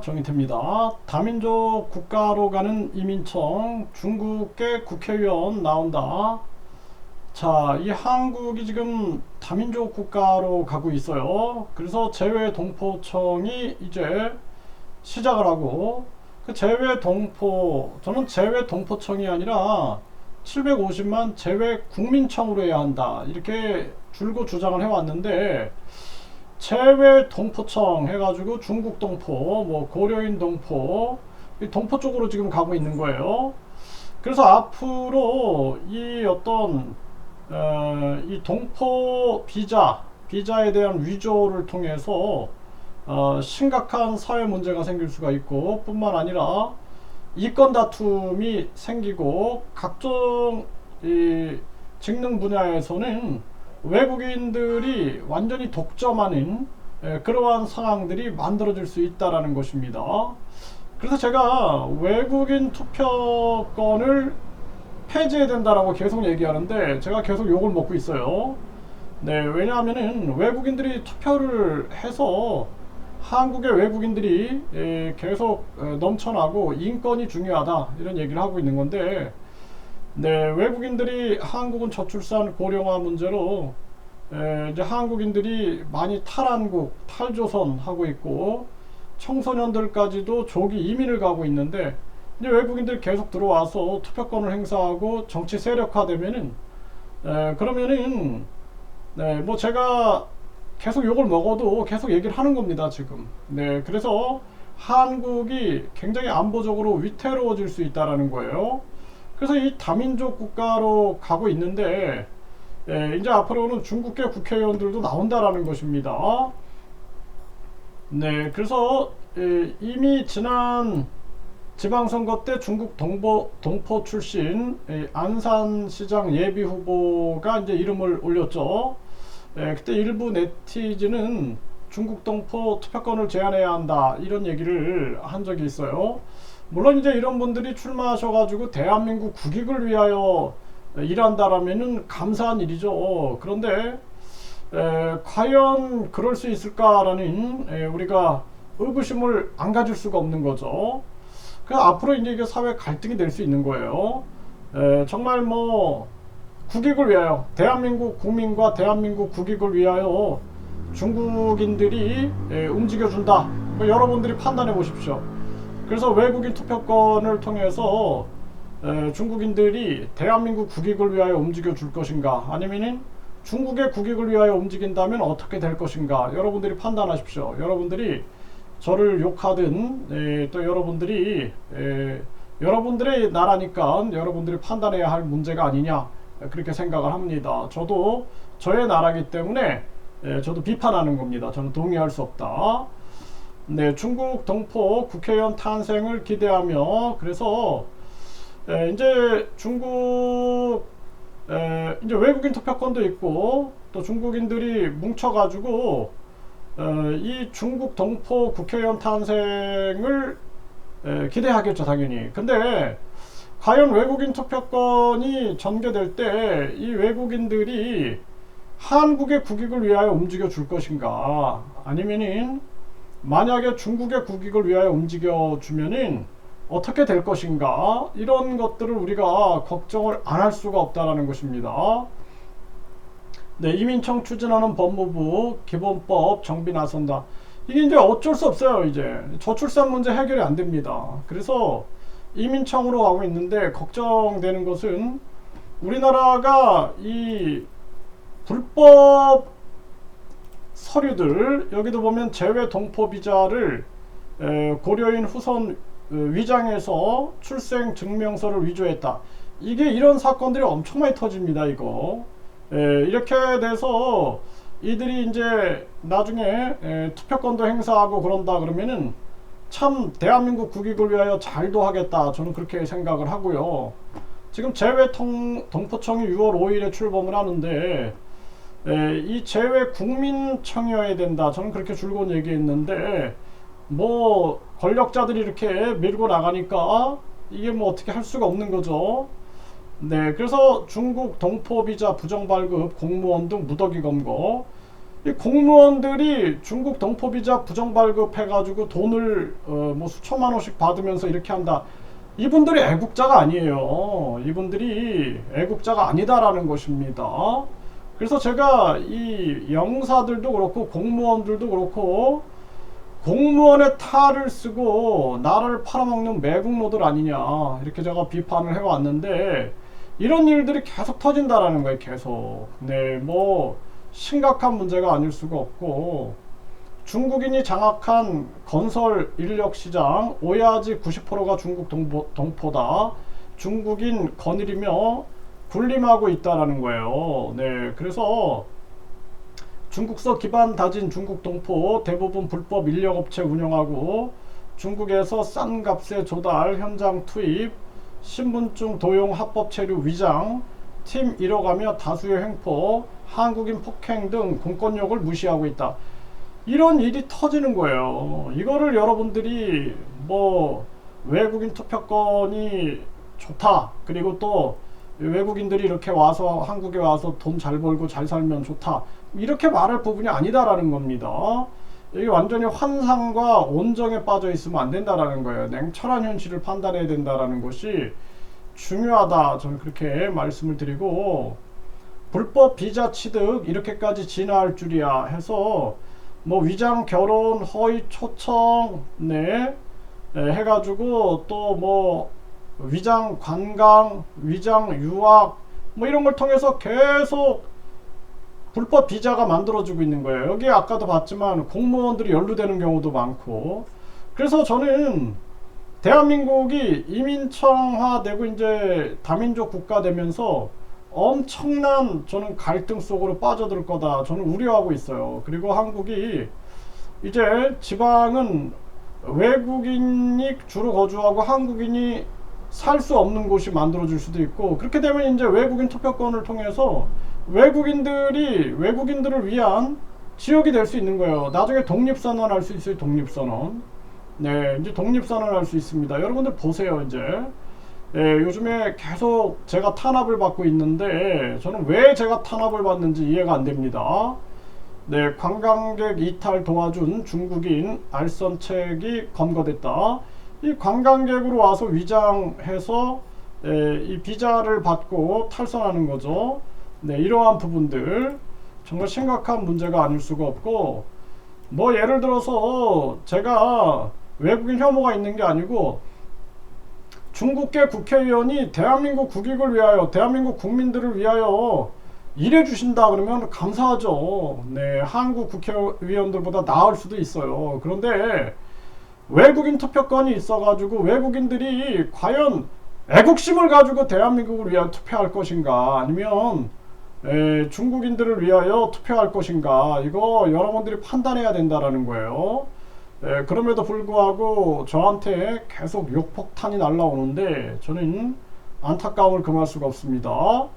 정의태입니다. 다민족 국가로 가는 이민청, 중국의 국회의원 나온다. 자, 이 한국이 지금 다민족 국가로 가고 있어요. 그래서 재외동포청이 이제 시작을 하고, 그 저는 재외동포청이 아니라 750만 재외국민청으로 해야 한다, 이렇게 줄곧 주장을 해왔는데, 재외 동포청 해가지고 중국 동포, 뭐 고려인 동포, 이 동포 쪽으로 지금 가고 있는 거예요. 그래서 앞으로 이 어떤 이 동포 비자에 대한 위조를 통해서 심각한 사회 문제가 생길 수가 있고, 뿐만 아니라 이권 다툼이 생기고, 각종 이 직능 분야에서는 외국인들이 완전히 독점하는 그러한 상황들이 만들어질 수 있다라는 것입니다. 그래서 제가 외국인 투표권을 폐지해야 된다라고 계속 얘기하는데, 제가 계속 욕을 먹고 있어요. 네, 왜냐하면은 외국인들이 투표를 해서 한국의 외국인들이 계속 넘쳐나고 인권이 중요하다, 이런 얘기를 하고 있는 건데, 네, 외국인들이 한국은 저출산 고령화 문제로 이제 한국인들이 많이 탈한국, 탈조선 하고 있고, 청소년들까지도 조기 이민을 가고 있는데, 이제 외국인들이 계속 들어와서 투표권을 행사하고 정치 세력화되면은 그러면은 네, 뭐 제가 계속 욕을 먹어도 계속 얘기를 하는 겁니다, 지금. 네, 그래서 한국이 굉장히 안보적으로 위태로워질 수 있다라는 거예요. 그래서 이 다민족 국가로 가고 있는데, 이제 앞으로는 중국계 국회의원들도 나온다라는 것입니다. 네, 그래서 이미 지난 지방선거 때 중국 동포 출신 안산시장 예비 후보가 이제 이름을 올렸죠. 그때 일부 네티즌은 중국 동포 투표권을 제한해야 한다, 이런 얘기를 한 적이 있어요. 물론 이제 이런 분들이 출마하셔가지고 대한민국 국익을 위하여 일한다라면은 감사한 일이죠. 그런데 과연 그럴 수 있을까라는 우리가 의구심을 안 가질 수가 없는 거죠. 그 앞으로 이제 이게 사회 갈등이 될 수 있는 거예요. 정말 뭐 국익을 위하여, 대한민국 국민과 대한민국 국익을 위하여 중국인들이 움직여준다, 뭐 여러분들이 판단해 보십시오. 그래서 외국인 투표권을 통해서 중국인들이 대한민국 국익을 위하여 움직여 줄 것인가, 아니면은 중국의 국익을 위하여 움직인다면 어떻게 될 것인가, 여러분들이 판단하십시오. 여러분들이 저를 욕하든 또 여러분들이 여러분들의 나라니까 여러분들이 판단해야 할 문제가 아니냐, 그렇게 생각을 합니다. 저도 저의 나라기 때문에 저도 비판하는 겁니다. 저는 동의할 수 없다. 네, 중국 동포 국회의원 탄생을 기대하며, 그래서 이제 중국 이제 외국인 투표권도 있고, 또 중국인들이 뭉쳐가지고 이 중국 동포 국회의원 탄생을 기대하겠죠, 당연히. 근데 과연 외국인 투표권이 전개될 때 이 외국인들이 한국의 국익을 위하여 움직여 줄 것인가, 아니면은 만약에 중국의 국익을 위하여 움직여 주면은 어떻게 될 것인가, 이런 것들을 우리가 걱정을 안 할 수가 없다라는 것입니다. 네, 이민청 추진하는 법무부 기본법 정비 나선다. 이게 이제 어쩔 수 없어요. 이제 저출산 문제 해결이 안 됩니다. 그래서 이민청으로 가고 있는데, 걱정되는 것은 우리나라가 이 불법 서류들, 여기도 보면 재외 동포 비자를 고려인 후손 위장해서 출생 증명서를 위조했다. 이게 이런 사건들이 엄청 많이 터집니다, 이거. 이렇게 돼서 이들이 이제 나중에 투표권도 행사하고 그런다 그러면은 참 대한민국 국익을 위하여 잘도 하겠다, 저는 그렇게 생각을 하고요. 지금 재외 동포청이 6월 5일에 출범을 하는데, 이 재외 국민청이어야 된다, 저는 그렇게 줄곧 얘기했는데, 뭐 권력자들이 이렇게 밀고 나가니까 이게 뭐 어떻게 할 수가 없는 거죠. 네, 그래서 중국 동포 비자 부정 발급, 공무원 등 무더기 검거, 이 공무원들이 중국 동포 비자 부정 발급해가지고 돈을 뭐 수천만 원씩 받으면서 이렇게 한다. 이분들이 애국자가 아니에요. 이분들이 애국자가 아니다라는 것입니다. 그래서 제가 이 영사들도 그렇고 공무원들도 그렇고 공무원의 탈을 쓰고 나라를 팔아먹는 매국노들 아니냐 이렇게 제가 비판을 해왔는데 이런 일들이 계속 터진다라는 거예요. 계속. 네, 뭐 심각한 문제가 아닐 수가 없고 중국인이 장악한 건설 인력 시장 오야지 90%가 중국 동포다. 중국인 거느리며 군림하고 있다라는 거예요. 네, 그래서 중국서 기반 다진 중국 동포 대부분 불법 인력업체 운영하고 중국에서 싼 값에 조달, 현장 투입, 신분증 도용, 합법 체류 위장, 팀 잃어가며 다수의 횡포, 한국인 폭행 등 공권력을 무시하고 있다. 이런 일이 터지는 거예요. 이거를 여러분들이 뭐 외국인 투표권이 좋다. 그리고 또 외국인들이 이렇게 와서 한국에 와서 돈 잘 벌고 잘 살면 좋다. 이렇게 말할 부분이 아니다라는 겁니다. 이게 완전히 환상과 온정에 빠져 있으면 안 된다라는 거예요. 냉철한 현실을 판단해야 된다라는 것이 중요하다. 저는 그렇게 말씀을 드리고 불법 비자 취득 이렇게까지 진화할 줄이야 해서 뭐 위장 결혼, 허위 초청, 네, 해가지고 또 뭐 위장 관광, 위장 유학 뭐 이런 걸 통해서 계속 불법 비자가 만들어지고 있는 거예요. 여기 아까도 봤지만 공무원들이 연루되는 경우도 많고 그래서 저는 대한민국이 이민청화되고 이제 다민족 국가 되면서 엄청난 저는 갈등 속으로 빠져들 거다 저는 우려하고 있어요. 그리고 한국이 이제 지방은 외국인이 주로 거주하고 한국인이 살 수 없는 곳이 만들어질 수도 있고 그렇게 되면 이제 외국인 투표권을 통해서 외국인들을 위한 지역이 될 수 있는 거예요. 나중에 독립선언 할 수 있어요. 독립선언. 네, 이제 독립선언 할 수 있습니다. 여러분들 보세요. 이제 요즘에 계속 제가 탄압을 받고 있는데 저는 왜 제가 탄압을 받는지 이해가 안 됩니다. 네, 관광객 이탈 도와준 중국인 알선책이 검거됐다. 이 관광객으로 와서 위장해서 이 비자를 받고 탈선하는 거죠. 네, 이러한 부분들 정말 심각한 문제가 아닐 수가 없고 뭐 예를 들어서 제가 외국인 혐오가 있는 게 아니고 중국계 국회의원이 대한민국 국익을 위하여 대한민국 국민들을 위하여 일해 주신다 그러면 감사하죠. 네, 한국 국회의원들보다 나을 수도 있어요. 그런데 외국인 투표권이 있어가지고 외국인들이 과연 애국심을 가지고 대한민국을 위하여 투표할 것인가 아니면 중국인들을 위하여 투표할 것인가 이거 여러분들이 판단해야 된다라는 거예요. 그럼에도 불구하고 저한테 계속 욕폭탄이 날라오는데 저는 안타까움을 금할 수가 없습니다.